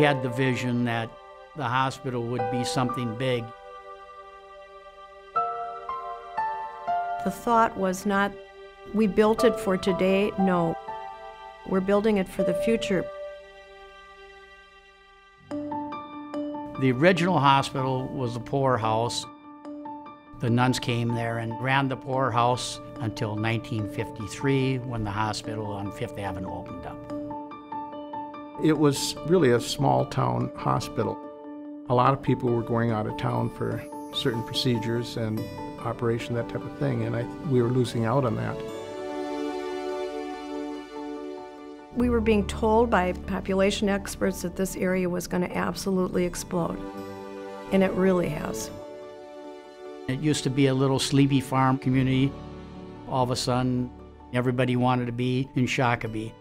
had the vision that the hospital would be something big. The thought was not, we built it for today. No, we're building it for the future. The original hospital was a poorhouse. The nuns came there and ran the poorhouse until 1953, when the hospital on Fifth Avenue opened up. It was really a small town hospital. A lot of people were going out of town for certain procedures and operation, that type of thing, and we were losing out on that. We were being told by population experts that this area was going to absolutely explode, and it really has. It used to be a little sleepy farm community. All of a sudden, everybody wanted to be in Shakopee.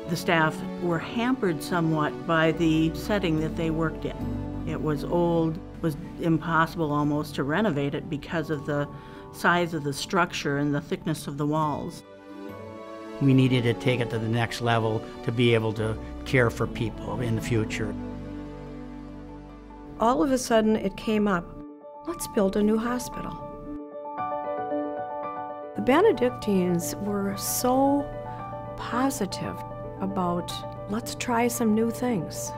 The staff were hampered somewhat by the setting that they worked in. It was old, it was impossible almost to renovate it because of the size of the structure and the thickness of the walls. We needed to take it to the next level to be able to care for people in the future. All of a sudden, it came up, let's build a new hospital. The Benedictines were so positive about, let's try some new things.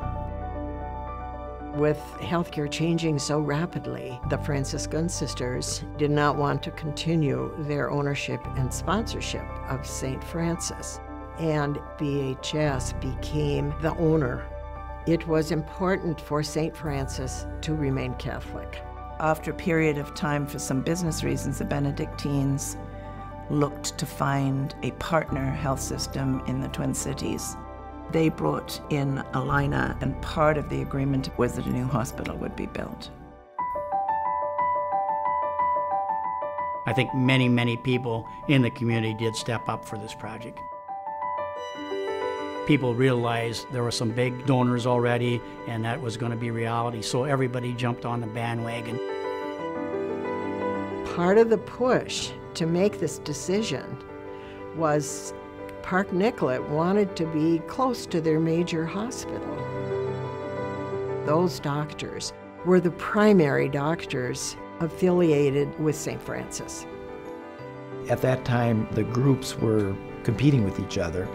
With healthcare changing so rapidly, the Franciscan sisters did not want to continue their ownership and sponsorship of St. Francis, and BHS became the owner. It was important for St. Francis to remain Catholic. After a period of time, for some business reasons, the Benedictines looked to find a partner health system in the Twin Cities. They brought in Alina, and part of the agreement was that a new hospital would be built. I think many, many people in the community did step up for this project. People realized there were some big donors already, and that was going to be reality, so everybody jumped on the bandwagon. Part of the push to make this decision was Park Nicollet wanted to be close to their major hospital. Those doctors were the primary doctors affiliated with St. Francis. At that time, the groups were competing with each other,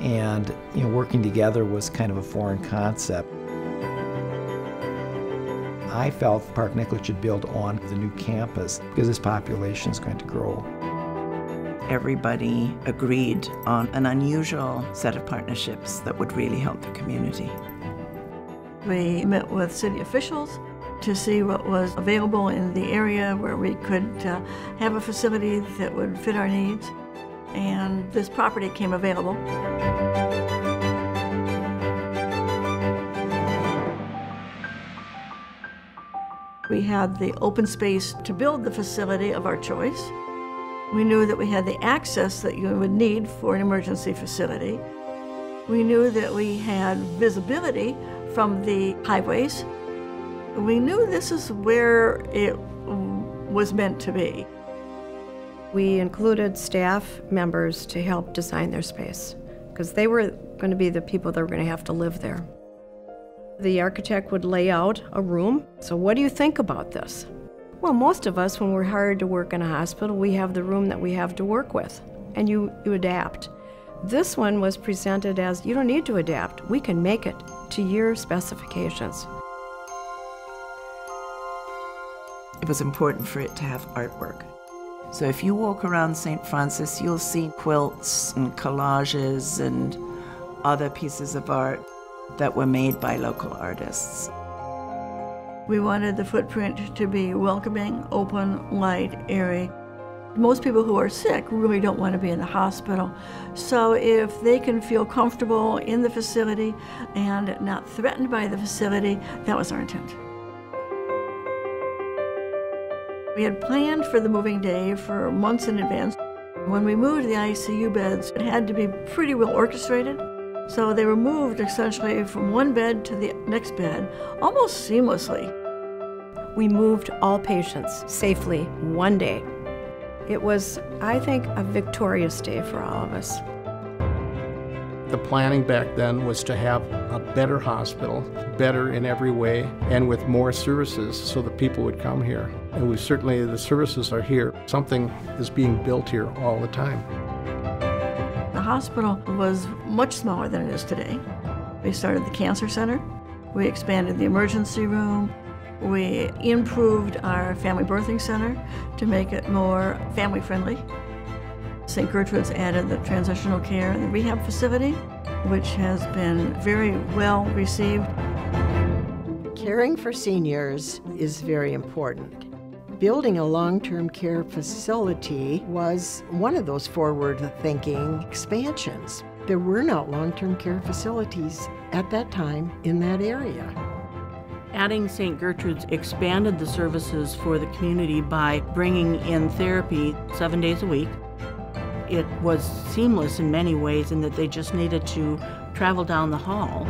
and working together was kind of a foreign concept. I felt Park Nicollet should build on the new campus because this population is going to grow. Everybody agreed on an unusual set of partnerships that would really help the community. We met with city officials to see what was available in the area where we could have a facility that would fit our needs, and this property came available. We had the open space to build the facility of our choice. We knew that we had the access that you would need for an emergency facility. We knew that we had visibility from the highways. We knew this is where it was meant to be. We included staff members to help design their space, because they were going to be the people that were going to have to live there. The architect would lay out a room. So what do you think about this? Well, most of us, when we're hired to work in a hospital, we have the room that we have to work with, and you adapt. This one was presented as, you don't need to adapt. We can make it to your specifications. It was important for it to have artwork. So if you walk around St. Francis, you'll see quilts and collages and other pieces of art that were made by local artists. We wanted the footprint to be welcoming, open, light, airy. Most people who are sick really don't want to be in the hospital. So if they can feel comfortable in the facility and not threatened by the facility, that was our intent. We had planned for the moving day for months in advance. When we moved the ICU beds, it had to be pretty well orchestrated. So they were moved essentially from one bed to the next bed, almost seamlessly. We moved all patients safely one day. It was, I think, a victorious day for all of us. The planning back then was to have a better hospital, better in every way, and with more services so that people would come here. And the services are here. Something is being built here all the time. The hospital was much smaller than it is today. We started the cancer center. We expanded the emergency room. We improved our family birthing center to make it more family-friendly. St. Gertrude's added the transitional care and the rehab facility, which has been very well received. Caring for seniors is very important. Building a long-term care facility was one of those forward-thinking expansions. There were not long-term care facilities at that time in that area. Adding St. Gertrude's expanded the services for the community by bringing in therapy 7 days a week. It was seamless in many ways in that they just needed to travel down the hall.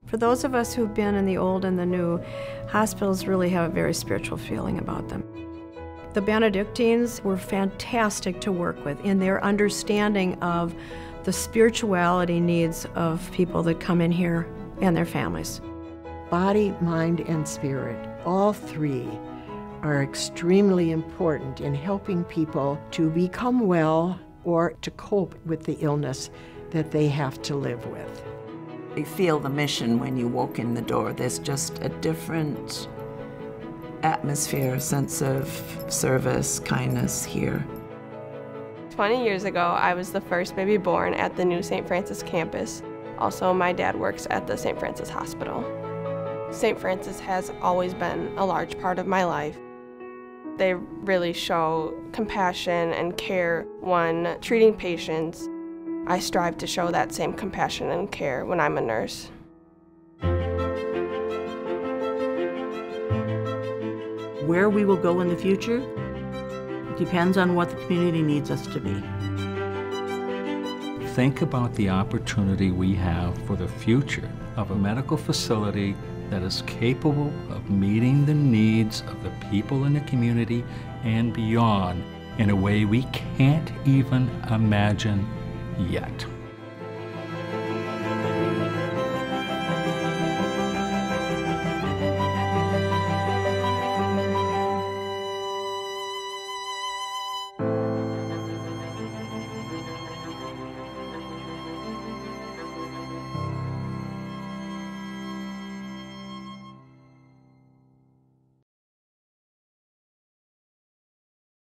For those of us who've been in the old and the new, hospitals really have a very spiritual feeling about them. The Benedictines were fantastic to work with in their understanding of the spirituality needs of people that come in here and their families. Body, mind, and spirit, all three are extremely important in helping people to become well or to cope with the illness that they have to live with. You feel the mission when you walk in the door. There's just a different atmosphere, sense of service, kindness here. 20 years ago, I was the first baby born at the new St. Francis campus. Also, my dad works at the St. Francis Hospital. St. Francis has always been a large part of my life. They really show compassion and care when treating patients. I strive to show that same compassion and care when I'm a nurse. Where we will go in the future depends on what the community needs us to be. Think about the opportunity we have for the future of a medical facility that is capable of meeting the needs of the people in the community and beyond in a way we can't even imagine yet.